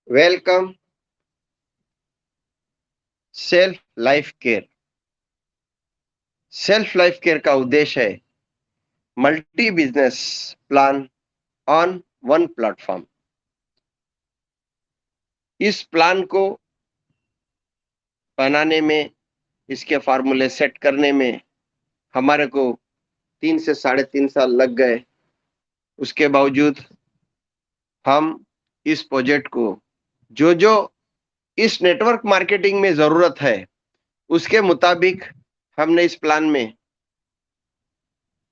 Welcome self life care. Self life care का उद्देश्य है multi business plan on one platform. इस plan को बनाने में, इसके फार्मूले सेट करने में हमारे को 3 से 3.5 साल लग गए। उसके बावजूद हम इस प्रोजेक्ट को जो जो इस नेटवर्क मार्केटिंग में जरूरत है उसके मुताबिक हमने इस प्लान में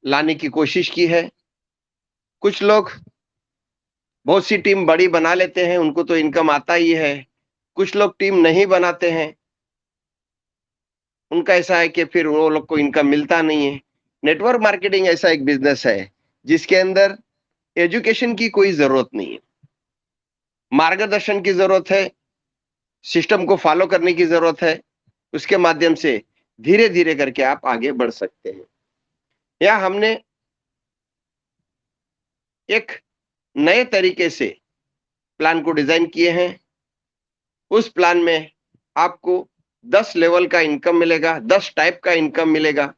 लाने की कोशिश की है। कुछ लोग बहुत सी टीम बड़ी बना लेते हैं, उनको तो इनकम आता ही है। कुछ लोग टीम नहीं बनाते हैं, उनका ऐसा है कि फिर वो लोग को इनकम मिलता नहीं है। नेटवर्क मार्केटिंग ऐसा एक बिजनेस है जिसके अंदर एजुकेशन की कोई जरूरत नहीं है, मार्गदर्शन की जरूरत है, सिस्टम को फॉलो करने की जरूरत है। उसके माध्यम से धीरे धीरे करके आप आगे बढ़ सकते हैं। या हमने एक नए तरीके से प्लान को डिजाइन किए हैं। उस प्लान में आपको 10 लेवल का इनकम मिलेगा, 10 टाइप का इनकम मिलेगा।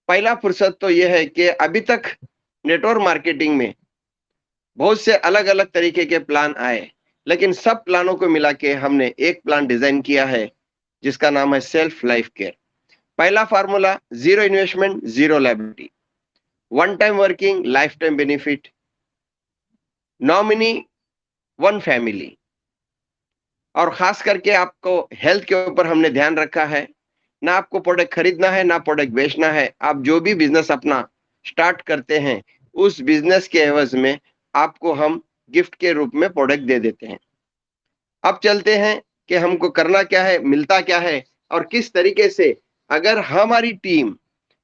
पहला फुर्सत तो यह है कि अभी तक नेटवर्क मार्केटिंग में बहुत से अलग अलग तरीके के प्लान आए, लेकिन सब प्लानों को मिला के हमने एक प्लान डिजाइन किया है जिसका नाम है सेल्फ लाइफ केयर। पहला formula, zero investment zero liability, one time working life time benefit, nominee one family. और खास करके आपको हेल्थ के ऊपर हमने ध्यान रखा है। ना आपको प्रोडक्ट खरीदना है, ना प्रोडक्ट बेचना है। आप जो भी बिजनेस अपना स्टार्ट करते हैं, उस बिजनेस के एवज में आपको हम गिफ्ट के रूप में प्रोडक्ट दे देते हैं। अब चलते हैं कि हमको करना क्या है, मिलता क्या है और किस तरीके से। अगर हमारी टीम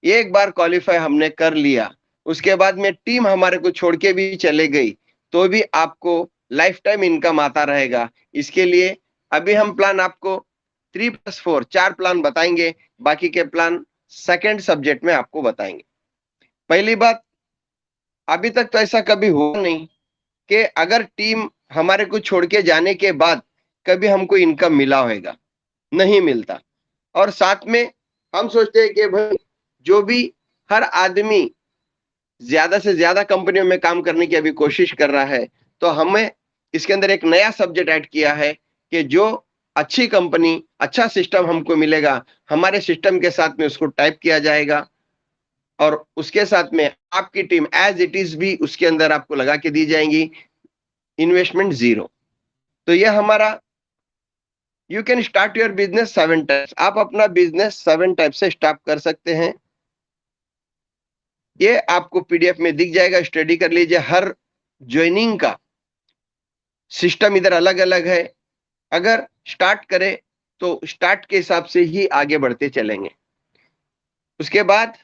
एक बार क्वालिफाई हमने कर लिया, उसके बाद में टीम हमारे को छोड़ के भी चले गई, तो भी आपको लाइफ टाइम इनकम आता रहेगा। इसके लिए अभी हम प्लान आपको 3+4 4 प्लान बताएंगे, बाकी के प्लान सेकेंड सब्जेक्ट में आपको बताएंगे। पहली बात, अभी तक तो ऐसा कभी हुआ नहीं कि अगर टीम हमारे को छोड़ के जाने के बाद कभी हमको इनकम मिला होगा, नहीं मिलता। और साथ में हम सोचते हैं कि भाई जो भी हर आदमी ज्यादा से ज्यादा कंपनियों में काम करने की अभी कोशिश कर रहा है, तो हमें इसके अंदर एक नया सब्जेक्ट ऐड किया है कि जो अच्छी कंपनी, अच्छा सिस्टम हमको मिलेगा, हमारे सिस्टम के साथ में उसको टाइप किया जाएगा और उसके साथ में आपकी टीम एज इट इज भी उसके अंदर आपको लगा के दी जाएंगी, इन्वेस्टमेंट जीरो। तो यह हमारा you can start your business 7 types. आप अपना बिजनेस 7 टाइप से स्टार्ट कर सकते हैं। ये आपको पीडीएफ में दिख जाएगा, स्टडी कर लीजिए। हर ज्वाइनिंग का सिस्टम इधर अलग अलग है। अगर स्टार्ट करें तो स्टार्ट के हिसाब से ही आगे बढ़ते चलेंगे। उसके बाद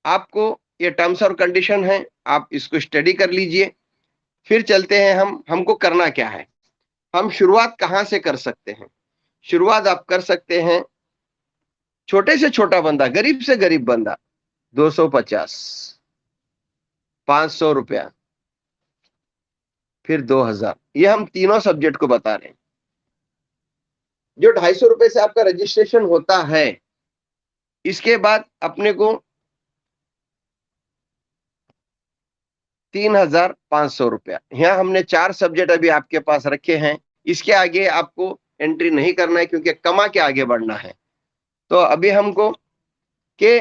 आपको ये टर्म्स और कंडीशन है, आप इसको स्टडी कर लीजिए। फिर चलते हैं हमको करना क्या है, हम शुरुआत कहां से कर सकते हैं। शुरुआत आप कर सकते हैं छोटे से छोटा बंदा, गरीब से गरीब बंदा, 250, 500 रुपया, फिर 2000। ये हम तीनों सब्जेक्ट को बता रहे हैं। जो 250 रुपए से आपका रजिस्ट्रेशन होता है, इसके बाद अपने को 3500 रुपया। यहाँ हमने 4 सब्जेक्ट अभी आपके पास रखे हैं। इसके आगे आपको एंट्री नहीं करना है क्योंकि कमा के आगे बढ़ना है। तो अभी हमको के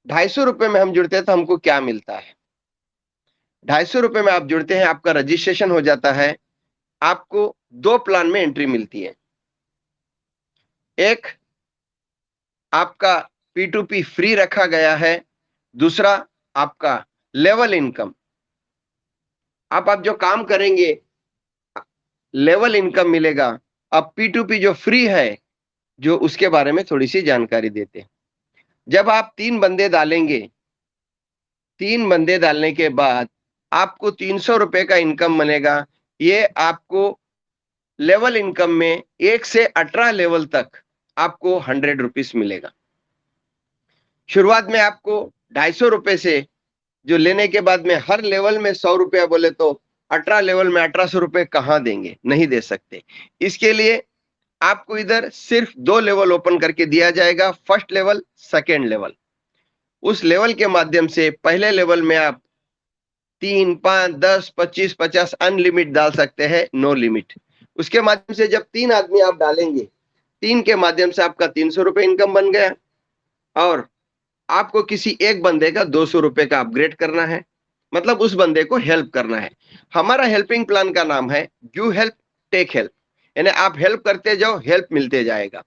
250 रुपए में हम जुड़ते हैं तो हमको क्या मिलता है। 250 रुपए में आप जुड़ते हैं, आपका रजिस्ट्रेशन हो जाता है, आपको 2 प्लान में एंट्री मिलती है। एक आपका P2P फ्री रखा गया है, दूसरा आपका लेवल इनकम। आप जो काम करेंगे लेवल इनकम मिलेगा। अब P2P जो फ्री है, जो उसके बारे में थोड़ी सी जानकारी देते हैं। जब आप 3 बंदे डालेंगे, 3 बंदे डालने के बाद आपको 300 रुपए का इनकम मिलेगा। ये आपको लेवल इनकम में 1 से 18 लेवल तक आपको 100 रुपीस मिलेगा। शुरुआत में आपको 250 रुपए से जो लेने के बाद में हर लेवल में 100 रुपया बोले तो 18 लेवल में 1800 रुपए कहाँ देंगे, नहीं दे सकते। इसके लिए आपको इधर सिर्फ 2 लेवल ओपन करके दिया जाएगा, फर्स्ट लेवल, सेकेंड लेवल। उस लेवल के माध्यम से पहले लेवल में आप 3, 5, 10, 25, 50 अनलिमिट डाल सकते हैं, नो लिमिट। उसके माध्यम से जब 3 आदमी आप डालेंगे, 3 के माध्यम से आपका 300 रुपए इनकम बन गया, और आपको किसी एक बंदे का 200 रुपए का अपग्रेड करना है, मतलब उस बंदे को हेल्प करना है। हमारा हेल्पिंग प्लान का नाम है गिव हेल्प टेक हेल्प, यानी आप हेल्प करते जाओ, हेल्प मिलते जाएगा।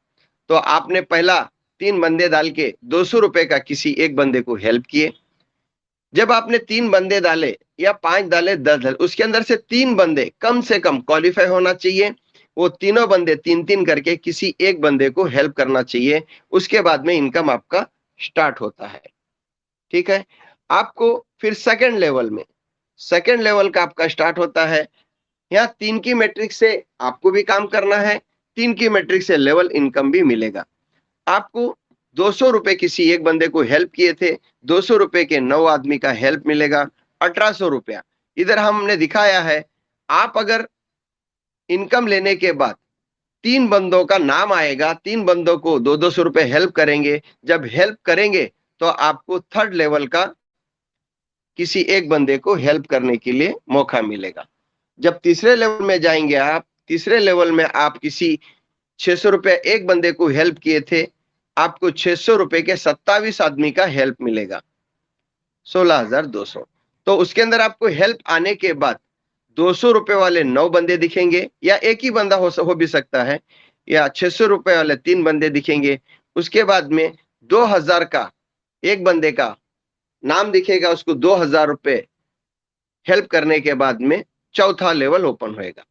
तो आपने पहला 3 बंदे डाल के 200 रुपए का किसी एक बंदे को हेल्प किए। जब आपने 3 बंदे डाले या 5 डाले, 10 डाले, उसके अंदर से 3 बंदे कम से कम क्वालिफाई होना चाहिए। वो तीनों बंदे 3-3 करके किसी एक बंदे को हेल्प करना चाहिए। उसके बाद में इनकम आपका स्टार्ट होता है। ठीक है। आपको फिर सेकंड लेवल का आपका स्टार्ट होता है। यहाँ 3 की मैट्रिक्स से आपको भी काम करना है, 3 की मैट्रिक्स से लेवल इनकम भी मिलेगा। आपको 200 रुपए किसी एक बंदे को हेल्प किए थे, 200 रुपए के 9 आदमी का हेल्प मिलेगा, 1800 रुपया। इधर हमने दिखाया है, आप अगर इनकम लेने के बाद 3 बंदों का नाम आएगा, 3 बंदों को 200 रुपए हेल्प करेंगे। जब हेल्प करेंगे तो आपको थर्ड लेवल का किसी एक बंदे को हेल्प करने के लिए मौका मिलेगा। जब तीसरे लेवल में जाएंगे आप, तीसरे लेवल में आप किसी 600 रुपए एक बंदे को हेल्प किए थे, आपको 600 रुपए के 27 आदमी का हेल्प मिलेगा, 16,200। तो उसके अंदर आपको हेल्प आने के बाद 200 रुपए वाले 9 बंदे दिखेंगे, या एक ही बंदा हो भी सकता है, या 600 रुपए वाले 3 बंदे दिखेंगे। उसके बाद में 2000 का एक बंदे का नाम दिखेगा, उसको 2000 रुपए हेल्प करने के बाद में चौथा लेवल ओपन होएगा।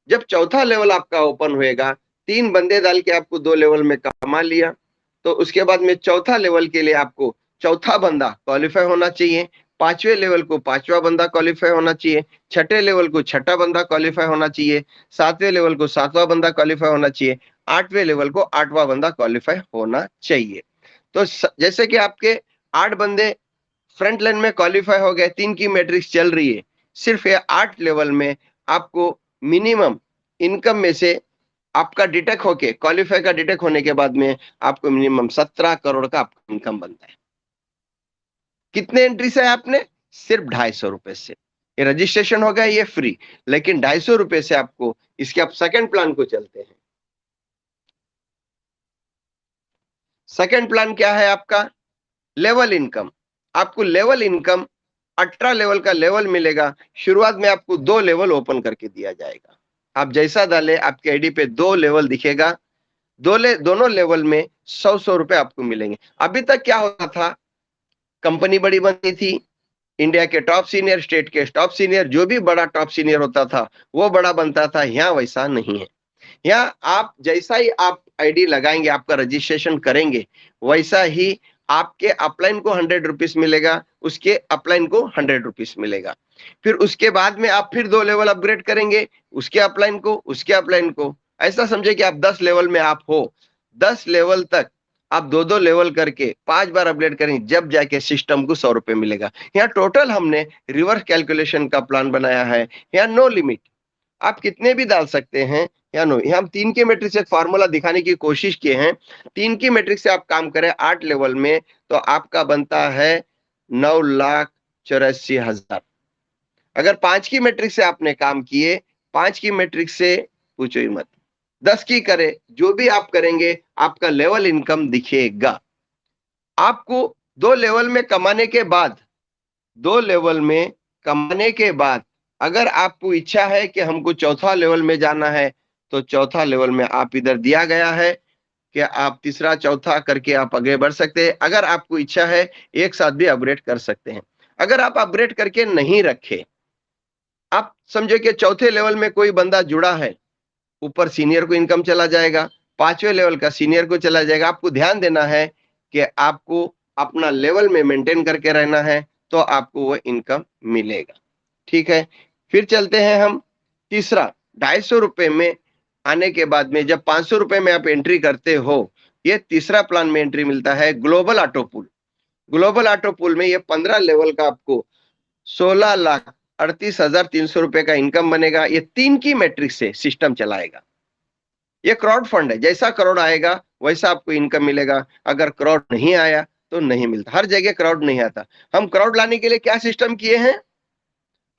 जब चौथा लेवल आपका ओपन होएगा, 3 बंदे डाल के आपको 2 लेवल में कमा लिया, तो उसके बाद में चौथा लेवल के लिए आपको चौथा बंदा क्वालिफाई होना चाहिए, 5वें लेवल को 5वां बंदा क्वालिफाई होना चाहिए, छठे लेवल को छठा बंदा क्वालिफाई होना चाहिए, 7वें लेवल को 7वां बंदा क्वालिफाई होना चाहिए, 8वें लेवल को 8वां बंदा क्वालिफाई होना चाहिए। तो जैसे कि आपके 8 बंदे फ्रंट लाइन में क्वालिफाई हो गए, 3 की मैट्रिक्स चल रही है, सिर्फ ये 8 लेवल में आपको मिनिमम इनकम में से आपका डिटेक्ट होके, क्वालिफाई का डिटेक्ट होने के बाद में आपको मिनिमम 17 करोड़ का आपका इनकम बनता है। कितने एंट्री से आपने? सिर्फ 250 रुपए से। ये रजिस्ट्रेशन हो गया, ये फ्री, लेकिन 250 रुपए से आपको, इसके आप सेकंड प्लान को चलते हैं। सेकंड प्लान क्या है आपका? Level income. आपको लेवल इनकम 18 लेवल का लेवल मिलेगा। शुरुआत में आपको 2 लेवल ओपन करके दिया जाएगा। आप जैसा डाले, आपके आईडी पे 2 लेवल दिखेगा, दोनों लेवल में 100-100 रुपए आपको मिलेंगे। अभी तक क्या होता था, कंपनी बड़ी बनी थी, इंडिया के टॉप सीनियर, स्टेट के टॉप सीनियर, जो भी बड़ा टॉप सीनियर होता था वो बड़ा बनता था। यहाँ वैसा नहीं है। यहाँ आप जैसा ही आप आईडी लगाएंगे, आपका रजिस्ट्रेशन करेंगे, वैसा ही आपके अपलाइन को 100 रुपीज मिलेगा, उसके अपलाइन को 100 रुपीज मिलेगा। फिर उसके बाद में आप फिर 2 लेवल अपग्रेड करेंगे, उसके अपलाइन को, उसके अपलाइन को। ऐसा समझे कि आप 10 लेवल में आप हो, 10 लेवल तक आप 2-2 लेवल करके 5 बार अपग्रेड करेंगे, जब जाके सिस्टम को 100 रुपए मिलेगा। यहाँ टोटल हमने रिवर्स कैलकुलेशन का प्लान बनाया है। यहाँ नो लिमिट, आप कितने भी डाल सकते हैं या नो। यहाँ हम 3 के मैट्रिक्स से एक फार्मूला दिखाने की कोशिश किए हैं। 3 की मैट्रिक्स से आप काम करें 8 लेवल में, तो आपका बनता है 9,84,000। अगर 5 की मैट्रिक्स से आपने काम किए, 5 की मैट्रिक्स से पूछो ही मत, 10 की करे, जो भी आप करेंगे आपका लेवल इनकम दिखेगा। आपको 2 लेवल में कमाने के बाद, 2 लेवल में कमाने के बाद अगर आपको इच्छा है कि हमको चौथा लेवल में जाना है, तो चौथा लेवल में आप इधर दिया गया है कि आप तीसरा चौथा करके आप आगे बढ़ सकते हैं। अगर आपको इच्छा है, एक साथ भी अपग्रेड कर सकते हैं। अगर आप अपग्रेड करके नहीं रखे, आप समझे कि चौथे लेवल में कोई बंदा जुड़ा है, ऊपर सीनियर को इनकम चला जाएगा, 5वें लेवल का सीनियर को चला जाएगा। आपको ध्यान देना है कि आपको अपना लेवल में मेंटेन करके रहना है, तो आपको वो इनकम मिलेगा। ठीक है। फिर चलते हैं हम तीसरा, 250 रुपए में आने के बाद में जब 500 रुपए में आप एंट्री करते हो, ये तीसरा प्लान में एंट्री मिलता है, global auto pool. Global auto pool में ये 15 लेवल का आपको 16 लाख 38,300 रुपए का इनकम बनेगा। ये 3 की मैट्रिक्स से सिस्टम चलाएगा। ये क्राउड फंड है, जैसा क्राउड आएगा वैसा आपको इनकम मिलेगा। अगर क्राउड नहीं आया तो नहीं मिलता। हर जगह क्राउड नहीं आता। हम क्राउड लाने के लिए क्या सिस्टम किए हैं?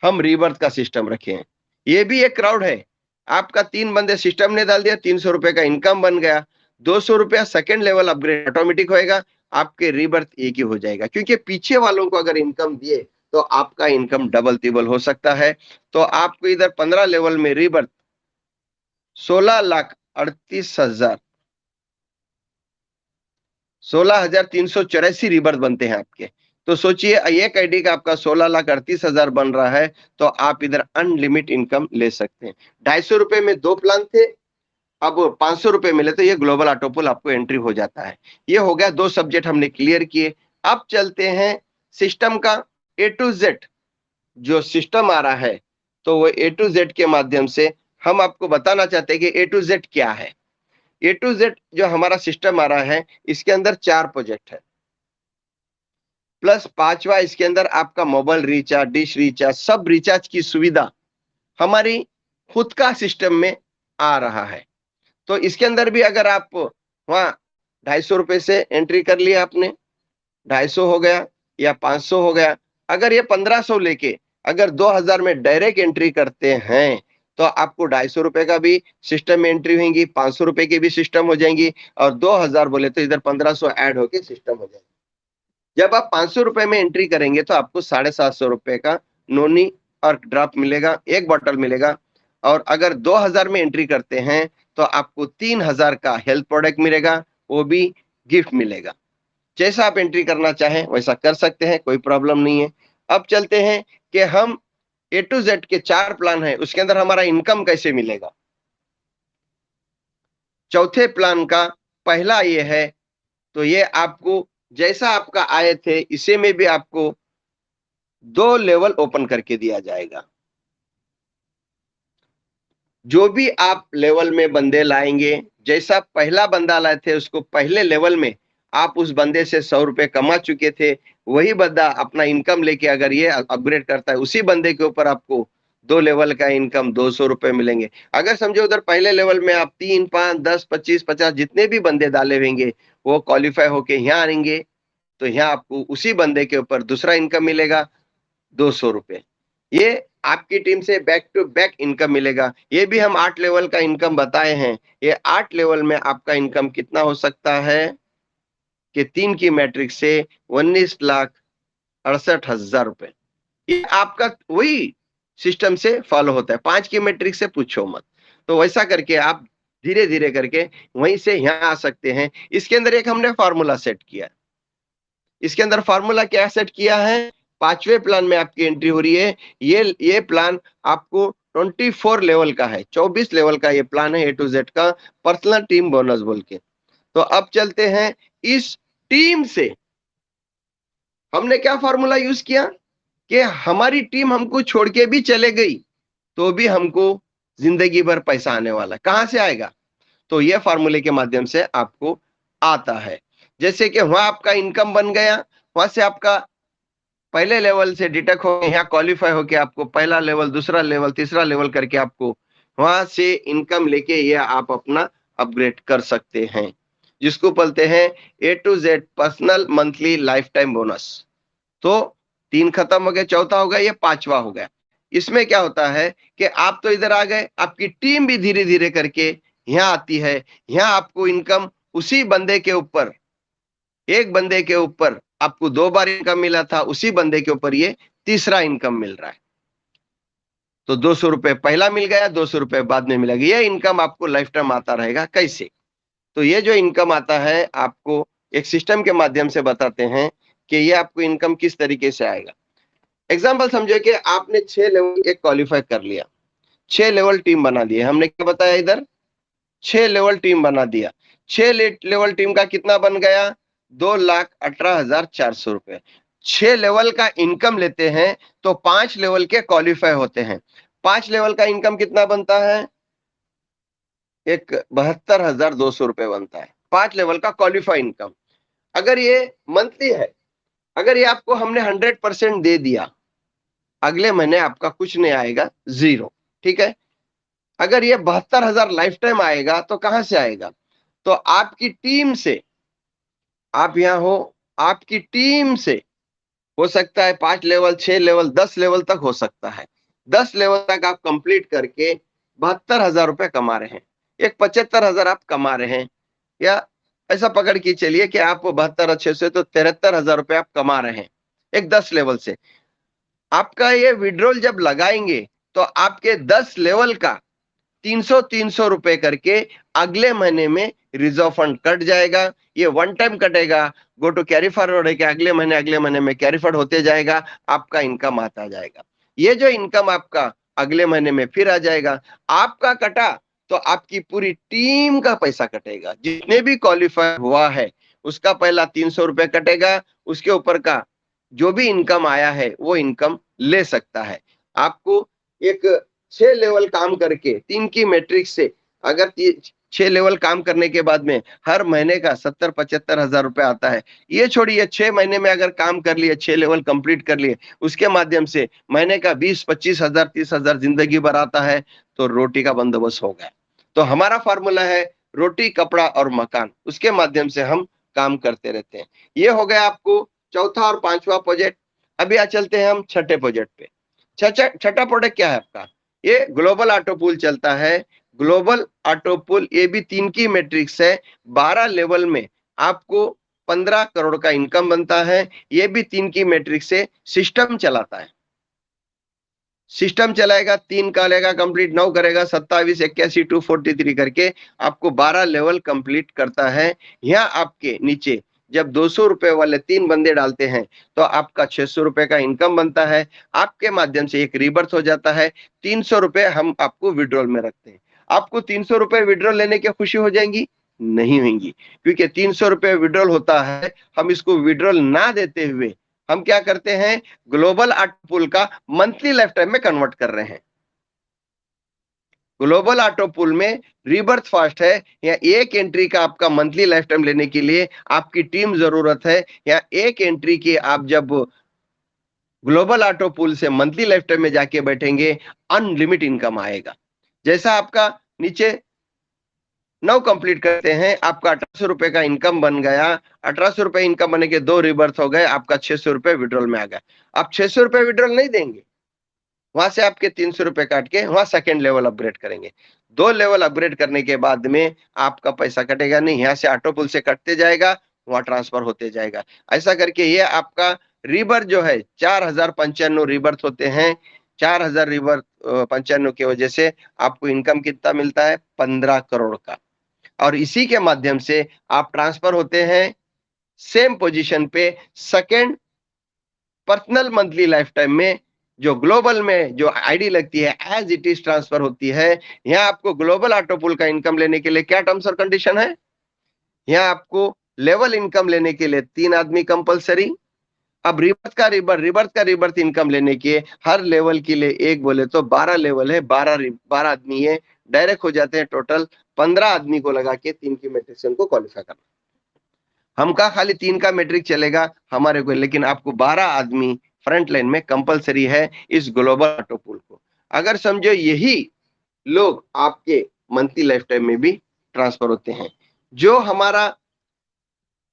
हम रीबर्थ का सिस्टम रखे हैं। ये भी एक क्राउड है। आपका 3 बंदे सिस्टम ने डाल दिया, 300 रुपए का इनकम बन गया। 200 रुपया सेकंड लेवल अपग्रेड ऑटोमेटिक होएगा, आपके रीबर्थ एक ही हो जाएगा। क्योंकि पीछे वालों को अगर इनकम दिए तो आपका इनकम डबल तिबल हो सकता है। तो आपको इधर 15 लेवल में रीबर्थ 16,38,000 16,384 रीबर्थ बनते हैं आपके। तो सोचिए एक आईडी का आपका 16,38,000 बन रहा है, तो आप इधर अनलिमिट इनकम ले सकते हैं। 250 रुपए में 2 प्लान थे, अब 500 रुपए मिले तो ये ग्लोबल ऑटोपुल आपको एंट्री हो जाता है। ये हो गया, 2 सब्जेक्ट हमने क्लियर किए। अब चलते हैं सिस्टम का ए टू जेड। जो सिस्टम आ रहा है तो वो ए टू जेड के माध्यम से हम आपको बताना चाहते हैं कि ए टू जेड क्या है। ए टू जेड जो हमारा सिस्टम आ रहा है, इसके अंदर 4 प्रोजेक्ट है, प्लस 5वां इसके अंदर आपका मोबाइल रिचार्ज, डिश रिचार्ज, सब रिचार्ज की सुविधा हमारी खुद का सिस्टम में आ रहा है। तो इसके अंदर भी अगर आप वहां 250 रुपए से एंट्री कर लिया आपने, 250 हो गया या 500 हो गया। अगर ये 1500 लेके अगर 2000 में डायरेक्ट एंट्री करते हैं तो आपको 250 रुपए का भी सिस्टम में एंट्री होगी, 500 रुपए की भी सिस्टम हो जाएंगी, और 2000 बोले तो इधर 1500 ऐड होके सिस्टम हो जाएगी। जब आप 500 रुपए में एंट्री करेंगे तो आपको 750 रुपए का नोनी और ड्रॉप मिलेगा, एक बॉटल मिलेगा। और अगर 2000 में एंट्री करते हैं तो आपको 3000 का हेल्थ प्रोडक्ट मिलेगा, वो भी गिफ्ट मिलेगा। जैसा आप एंट्री करना चाहें वैसा कर सकते हैं, कोई प्रॉब्लम नहीं है। अब चलते हैं कि हम ए टू जेड के 4 प्लान है, उसके अंदर हमारा इनकम कैसे मिलेगा। चौथे प्लान का पहला ये है, तो ये आपको जैसा आपका आए थे इसे में भी आपको 2 लेवल ओपन करके दिया जाएगा। जो भी आप लेवल में बंदे लाएंगे, जैसा पहला बंदा लाए थे उसको पहले लेवल में आप उस बंदे से 100 रुपए कमा चुके थे, वही बंदा अपना इनकम लेके अगर ये अपग्रेड करता है, उसी बंदे के ऊपर आपको 2 लेवल का इनकम 200 रुपए मिलेंगे। अगर समझो उधर पहले लेवल में आप 3, 5, 10, 25, 50 जितने भी बंदे डाले होंगे वो क्वालिफाई होके यहाँ आएंगे, तो यहाँ आपको उसी बंदे के ऊपर दूसरा इनकम मिलेगा 200 रुपए। ये आपकी टीम से बैक टू बैक इनकम मिलेगा। ये भी हम 8 लेवल का इनकम बताए हैं। ये 8 लेवल में आपका इनकम कितना हो सकता है कि 3 की मैट्रिक से 19,68,000 रुपए। ये आपका वही सिस्टम से फॉलो होता है। 5 की मैट्रिक से पूछो मत। तो वैसा करके आप धीरे धीरे करके वहीं से यहाँ आ सकते हैं। इसके अंदर एक हमने फॉर्मूला सेट किया। इसके अंदर फॉर्मूला क्या सेट किया है? 5वें प्लान में आपकी एंट्री हो रही है। ये प्लान आपको 24 लेवल का है, 24 लेवल का ये प्लान है ए टू जेड का, पर्सनल टीम बोनस बोल के। तो अब चलते हैं, इस टीम से हमने क्या फॉर्मूला यूज किया कि हमारी टीम हमको छोड़ के भी चले गई तो भी हमको जिंदगी भर पैसा आने वाला है। कहां से आएगा? तो ये फॉर्मूले के माध्यम से आपको आता है। जैसे कि वहां आपका इनकम बन गया, वहां से आपका पहले लेवल से डिटेक्ट हो यहाँ क्वालिफाई होके आपको पहला लेवल, दूसरा लेवल, तीसरा लेवल करके आपको वहां से इनकम लेके ये आप अपना अपग्रेड कर सकते हैं, जिसको बोलते हैं A to Z personal monthly lifetime bonus. तो 3 खत्म हो गया, चौथा हो गया, ये 5वां हो गया। इसमें क्या होता है कि आप तो इधर आ गए, आपकी टीम भी धीरे धीरे करके यहाँ आती है। यहाँ आपको इनकम उसी बंदे के ऊपर, एक बंदे के ऊपर आपको 2 बार इनकम मिला था, उसी बंदे के ऊपर ये तीसरा इनकम मिल रहा है। तो 200 रुपए पहला मिल गया, 200 रुपए बाद में मिलेगा। ये इनकम आपको लाइफ टाइम आता रहेगा। कैसे? तो ये जो इनकम आता है आपको एक सिस्टम के माध्यम से बताते हैं कि ये आपको इनकम किस तरीके से आएगा। एग्जाम्पल समझो कि आपने 6 लेवल एक क्वालिफाई कर लिया, 6 लेवल टीम बना दिए। हमने क्या बताया इधर? 6 लेवल टीम बना दिया। 6 लेवल टीम का कितना बन गया? 2,18,400 रुपए। 6 लेवल का इनकम लेते हैं तो 5 लेवल के क्वालिफाई होते हैं। 5 लेवल का इनकम कितना बनता है? एक 72,200 रुपए बनता है, 5 लेवल का क्वालिफाई इनकम। अगर ये मंथली है, अगर ये आपको हमने 100% दे दिया, अगले महीने आपका कुछ नहीं आएगा, 0। ठीक है। अगर ये 72,000 लाइफ टाइम आएगा तो कहां से आएगा? तो आपकी टीम से, आप यहां हो, आपकी टीम से हो सकता है 5 लेवल, 6 लेवल, 10 लेवल तक हो सकता है। 10 लेवल तक आप कंप्लीट करके 72,000 रुपए कमा रहे हैं। एक 75,000 आप कमा रहे हैं, या ऐसा पकड़ के चलिए कि आप 72 अच्छे से तो 73,000 रुपए आप कमा रहे हैं एक 10 लेवल से। आपका ये विड्रॉल जब लगाएंगे तो आपके 10 लेवल का 300-300 रुपए करके अगले महीने में रिजर्व फंड कट जाएगा। ये वन टाइम कटेगा, गो टू कैरी फॉरवर्ड है कि अगले महीने में कैरी फॉरवर्ड होते जाएगा, आपका इनकम आता जाएगा। ये जो इनकम आपका अगले महीने में फिर आ जाएगा। आपका कटा तो आपकी पूरी टीम का पैसा कटेगा। जितने भी क्वालिफाई हुआ है उसका पहला 300 रुपए कटेगा, उसके ऊपर का जो भी इनकम आया है वो इनकम ले सकता है। आपको एक 6 लेवल काम करके 3 की मैट्रिक्स से अगर 6 लेवल काम करने के बाद में हर महीने का 70-75 हजार रुपए आता है। ये छोड़िए, 6 महीने में अगर काम कर लिए, 6 लेवल कंप्लीट कर लिए, उसके माध्यम से महीने का 20-25 हजार, 30 हजार जिंदगी भर आता है, तो रोटी का बंदोबस्त हो गया। तो हमारा फॉर्मूला है रोटी, कपड़ा और मकान, उसके माध्यम से हम काम करते रहते हैं। ये हो गया आपको चौथा और पांचवा प्रोजेक्ट। अभी आ चलते हैं हम छठे प्रोजेक्ट पे। छठा प्रोडक्ट क्या है आपका? ये ग्लोबल ऑटो पूल चलता है। ग्लोबल ऑटो पूल ये भी 3 की मैट्रिक्स है। 12 लेवल में आपको 15 करोड़ का इनकम बनता है। ये भी 3 की मैट्रिक्स से सिस्टम चलाता है। सिस्टम चलाएगा, 3 का लेगा कंप्लीट, 9 करेगा, 27, 81, 243 करके आपको 12 लेवल कंप्लीट करता है। यहाँ आपके नीचे जब 200 रुपए वाले 3 बंदे डालते हैं तो आपका 600 रुपए का इनकम बनता है। आपके माध्यम से एक रीबर्थ हो जाता है। 300 रुपए हम आपको विड्रॉल में रखते हैं। आपको 300 रुपए विड्रॉल लेने की खुशी हो जाएंगी? नहीं होंगी, क्योंकि 300 रुपए विड्रॉल होता है। हम इसको विड्रॉल ना देते हुए हम क्या करते हैं, ग्लोबल ऑटो पूल का मंथली लाइफ टाइम में कन्वर्ट कर रहे हैं। ग्लोबल ऑटो पूल में रीबर्थ फास्ट है, या एक एंट्री का आपका मंथली लाइफ टाइम लेने के लिए आपकी टीम जरूरत है, या एक एंट्री की आप जब ग्लोबल ऑटो पूल से मंथली लाइफ टाइम में जाके बैठेंगे, अनलिमिट इनकम आएगा। जैसा आपका नीचे 9 कंप्लीट करते हैं, आपका 1800 रुपए का इनकम बन गया। 1800 रुपए इनकम बने के 2 रिबर्थ हो गए, आपका 600 रुपए विड्रॉल में आ गया। आप 600 रुपए विड्रॉल नहीं देंगे, वहां से आपके 300 रुपए काट के वहां सेकंड लेवल अपग्रेड करेंगे। 2 लेवल अपग्रेड करने के बाद में आपका पैसा कटेगा नहीं, यहाँ से ऑटो पुल से कटते जाएगा, वहां ट्रांसफर होते जाएगा। ऐसा करके ये आपका रिबर्थ जो है 4095 रिबर्थ होते हैं। 4000 रिबर्थ 95 की वजह से आपको इनकम कितना मिलता है? 15 करोड़ का। और इसी के माध्यम से आप ट्रांसफर होते हैं सेम पोजीशन पे second personal monthly life time में। जो ग्लोबल में जो आईडी लगती है एज इट इज ट्रांसफर होती है। यहाँ आपको ग्लोबल ऑटो पूल का इनकम लेने के लिए क्या टर्म्स और कंडीशन है? यहाँ आपको लेवल इनकम लेने के लिए 3 आदमी कंपलसरी। अब रिबर्थ का रिबर्थ इनकम लेने के हर लेवल के लिए एक बोले तो 12 लेवल है, 12 आदमी है, डायरेक्ट हो जाते हैं टोटल 15 आदमी को लगा के 3 की मैट्रिक्स को क्वालिफाई करना। हमका खाली 3 का मैट्रिक चलेगा हमारे को, लेकिन आपको 12 आदमी फ्रंट लाइन में कंपलसरी है इस ग्लोबल ऑटो पूल को। अगर समझो यही लोग आपके मंथली लाइफ टाइम में भी ट्रांसफर होते हैं। जो हमारा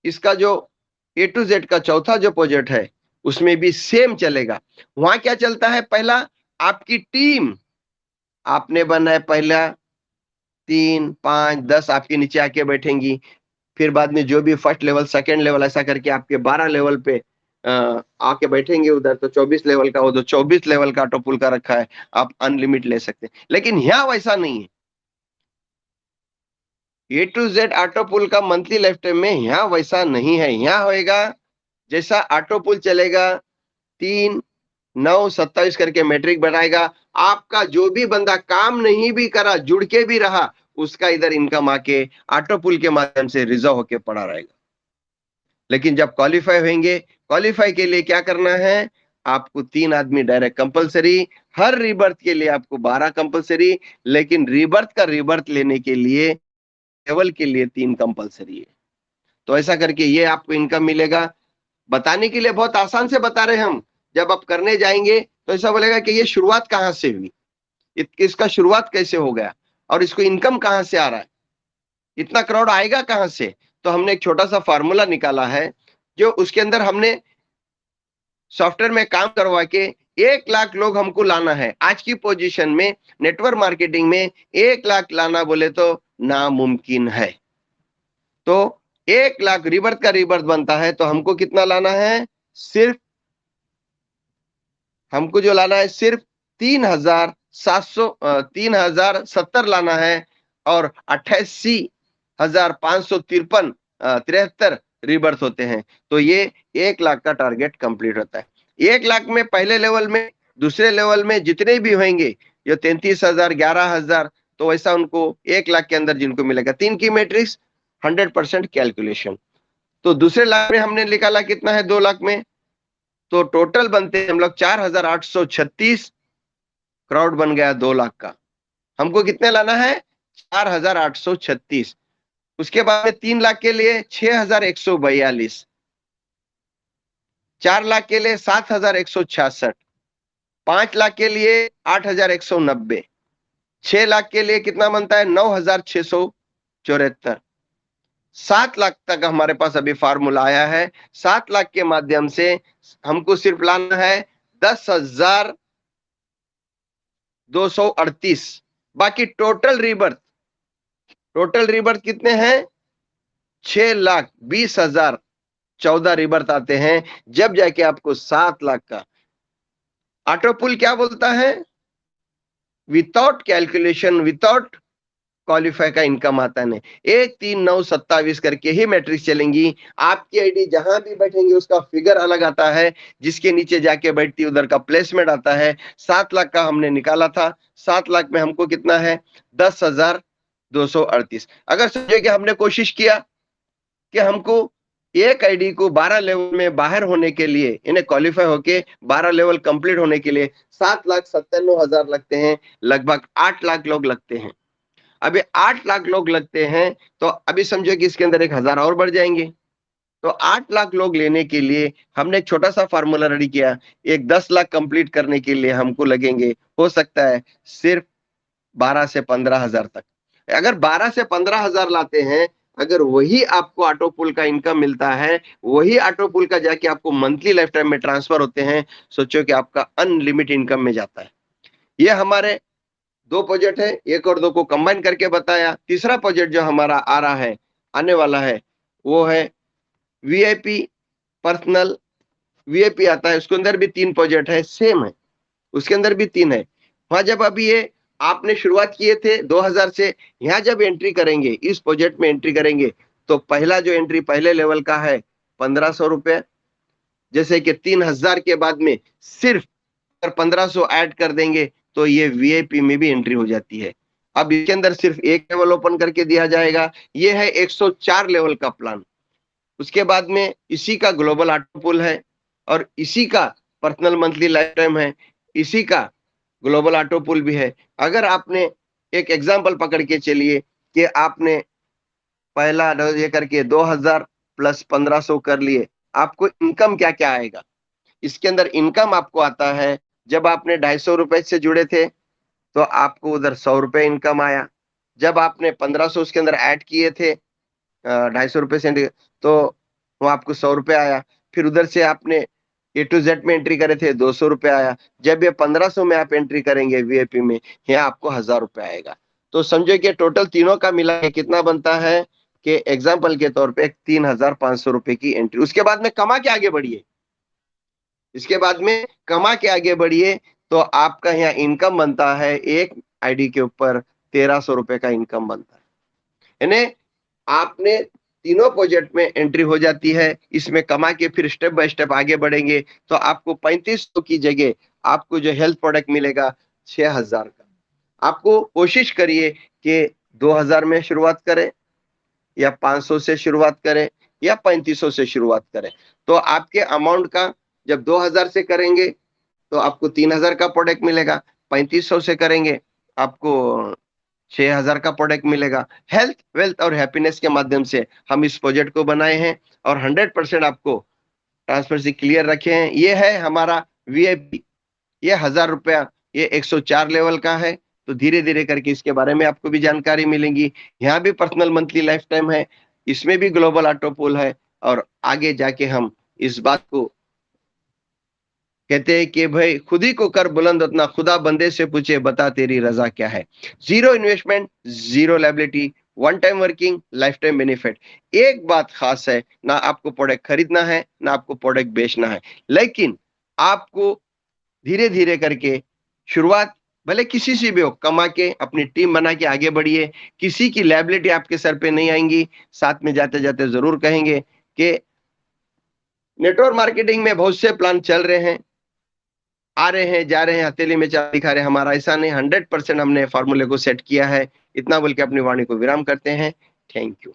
इसका जो ए टू जेड का चौथा जो प्रोजेक्ट है उसमें भी सेम चलेगा। वहां क्या चलता है? पहला आपकी टीम, आपने बनना है पहला 3, 5, 10 आपके नीचे आके बैठेंगी। फिर बाद में जो भी फर्स्ट लेवल, सेकंड लेवल, ऐसा करके आपके 12 लेवल पे आके बैठेंगे उधर, तो 24 लेवल का हो तो 24 लेवल का ऑटो पुल का रखा है, आप अनलिमिट ले सकते हैं। लेकिन यहाँ वैसा नहीं है। ए टू जेड ऑटो पुल का मंथली लाइफ टाइम में यहाँ वैसा नहीं है। यहाँ होएगा जैसा ऑटो पुल चलेगा 3, 9, 27 करके मैट्रिक बनाएगा। आपका जो भी बंदा काम नहीं भी करा, जुड़ के भी रहा, उसका इधर इनकम आके ऑटो पुल के माध्यम से रिजर्व होके पड़ा रहेगा। लेकिन जब क्वालिफाई होंगे, क्वालिफाई के लिए क्या करना है? आपको 3 आदमी डायरेक्ट कंपलसरी, हर रीबर्थ के लिए आपको 12 कंपलसरी, लेकिन रीबर्थ का रीबर्थ लेने के लिए लेवल के लिए 3 कंपलसरी है। तो ऐसा करके ये आपको इनकम मिलेगा। बताने के लिए बहुत आसान से बता रहे हम। जब आप करने जाएंगे तो ऐसा बोलेगा कि ये शुरुआत कहाँ से हुई, इसका शुरुआत कैसे हो गया, और इसको इनकम कहाँ से आ रहा है, इतना क्राउड आएगा कहाँ से। तो हमने एक छोटा सा फार्मूला निकाला है, जो उसके अंदर हमने सॉफ्टवेयर में काम करवा के 1 लाख लोग हमको लाना है। आज की पोजीशन में नेटवर्क मार्केटिंग में 1 लाख लाना बोले तो नामुमकिन है। तो 1 लाख रिबर्थ का रिबर्थ बनता है, तो हमको कितना लाना है, सिर्फ हमको जो लाना है सिर्फ 3,70 लाना है, और 88,553 रिबर्थ होते हैं। तो ये 1 लाख का टारगेट कंप्लीट होता है। 1 लाख में पहले लेवल में, दूसरे लेवल में जितने भी होंगे, ये 33,000, 11,000, तो वैसा उनको 1 लाख के अंदर जिनको मिलेगा। 3 की मैट्रिक्स 100% कैलकुलेशन। तो दूसरे लाख में हमने निकाला कितना है 2 लाख में, तो टोटल बनते हैं हम लोग 4,836, क्राउड बन गया 2 लाख का। हमको कितने लाना है, 4,836। उसके बाद में 3 लाख के लिए 6,142, 4 लाख के लिए 7,166, 5 लाख के लिए 8,190, 6 लाख के लिए कितना बनता है 9,674, 7 लाख तक हमारे पास अभी फार्मूला आया है। 7 लाख के माध्यम से हमको सिर्फ लाना है 10,238। बाकी टोटल रिबर्थ कितने हैं, 6,20,014 रिबर्थ आते हैं। जब जाके आपको 7 लाख का ऑटोपुल क्या बोलता है, विदाउट कैलकुलेशन, विदाउट क्वालिफाई का इनकम आता है। 13927 करके ही मैट्रिक्स चलेंगी। आपकी आईडी जहां भी बैठेंगे उसका फिगर अलग आता है, जिसके नीचे जाके बैठती उधर का प्लेसमेंट आता है। 7 लाख का हमने निकाला था, 7 लाख में हमको कितना है 10,238। अगर समझे कि हमने कोशिश किया कि हमको एक आईडी को 12 लेवल में बाहर होने के लिए, इन्हें क्वालिफाई होके 12 लेवल कंप्लीट होने के लिए 7,97,000 लगते हैं, लगभग 8 लाख लोग लगते हैं। अभी 8 लाख लोग लगते हैं, तो अभी समझो कि इसके अंदर 1,000 और बढ़ जाएंगे। तो 8 लाख लोग लेने के लिए हमने एक छोटा सा फार्मूला रेडी किया। एक 10 लाख कंप्लीट करने के लिए हमको लगेंगे, हो सकता है सिर्फ 12 से 15,000 तक। अगर 12 से 15,000 लाते हैं, अगर वही आपको ऑटो पुल का इनकम मिलता है, वही ऑटो पुल का जाके आपको मंथली लाइफ टाइम में ट्रांसफर होते हैं, सोचो कि आपका अनलिमिटेड इनकम में जाता है। ये हमारे 2 प्रोजेक्ट है, 1 और 2 को कंबाइन करके बताया। तीसरा प्रोजेक्ट जो हमारा आ रहा है, आने वाला है, वो है वीआईपी पर्सनल। वीआईपी आता है, उसके अंदर भी 3 प्रोजेक्ट है, सेम है, उसके अंदर भी 3 है। वहां जब अभी ये आपने शुरुआत किए थे 2000 से, यहाँ जब एंट्री करेंगे, इस प्रोजेक्ट में एंट्री करेंगे, तो पहला जो एंट्री पहले लेवल का है 1,500 रुपए। जैसे कि 3,000 के बाद में सिर्फ 1,500 ऐड कर देंगे, तो ये वीआईपी में भी एंट्री हो जाती है। अब इसके अंदर सिर्फ एक लेवल ओपन करके दिया जाएगा। ये है 104 लेवल का प्लान। उसके बाद में इसी का ग्लोबल ऑटो पुल है, और इसी का पर्सनल मंथली लाइफ टाइम है, इसी का ग्लोबल ऑटो पुल भी है। अगर आपने एक एग्जांपल पकड़ के चलिए कि आपने पहला ये करके 2,000 प्लस 1,500 कर लिए, आपको इनकम क्या क्या आएगा। इसके अंदर इनकम आपको आता है, जब आपने 250 रुपए से जुड़े थे तो आपको उधर 100 रुपए इनकम आया। जब आपने 1,500 उसके अंदर ऐड किए थे 250 रुपए से, तो वो आपको 100 रुपए आया। फिर उधर से आपने ए टू जेड में एंट्री करे थे, 200 रुपए आया। जब ये 1,500 में आप एंट्री करेंगे वीआईपी में, यहाँ आपको 1,000 रुपए आएगा। तो समझो कि टोटल तीनों का मिला के कितना बनता है, कि एग्जाम्पल के तौर पे 3,500 रुपए की एंट्री। उसके बाद में कमा के आगे बढ़िए, इसके बाद में कमा के आगे बढ़िए, तो आपका यहाँ इनकम बनता है, एक आईडी के ऊपर 1,300 रुपए का इनकम बनता है। यानी आपने तीनों प्रोजेक्ट में एंट्री हो जाती है, इसमें कमा के फिर स्टेप बाय स्टेप आगे बढ़ेंगे, तो आपको 3500 की जगह आपको जो हेल्थ प्रोडक्ट मिलेगा 6,000 का। आपको कोशिश करिए कि 2,000 में शुरुआत करें, या 500 से शुरुआत करें, या 3500 से शुरुआत करें। तो आपके अमाउंट का जब 2,000 से करेंगे तो आपको 3,000 का प्रोडक्ट मिलेगा, 3500 से करेंगे आपको 6,000 का प्रोडक्ट मिलेगा। हेल्थ, वेल्थ और हैप्पीनेस के माध्यम से हम इस प्रोजेक्ट को बनाए हैं, और 100% आपको ट्रांसपेरेंसी क्लियर रखे हैं। ये है हमारा VIP ये 1000 रुपया, ये 104 लेवल का है। तो धीरे धीरे करके इसके बारे में आपको भी जानकारी मिलेंगी। यहाँ भी पर्सनल मंथली लाइफ टाइम है, इसमें भी ग्लोबल ऑटो पूल है। और आगे जाके हम इस बात को कहते हैं कि भाई खुद ही को कर बुलंद अपना, खुदा बंदे से पूछे बता तेरी रजा क्या है। Zero investment, zero liability, one time working, life time benefit. एक बात खास है, ना आपको प्रोडक्ट खरीदना है, ना आपको प्रोडक्ट बेचना है, लेकिन आपको धीरे धीरे करके शुरुआत भले किसी से भी हो, कमा के अपनी टीम बना के आगे बढ़िए। किसी की लायबिलिटी आपके सर पे नहीं आएंगी। साथ में जाते जाते जरूर कहेंगे कि नेटवर्क मार्केटिंग में बहुत से प्लान चल रहे हैं, आ रहे हैं, जा रहे हैं, हथेली में चाबी दिखा रहे हैं। हमारा ऐसा नहीं, 100% हमने फार्मूले को सेट किया है। इतना बोल के अपनी वाणी को विराम करते हैं। Thank you.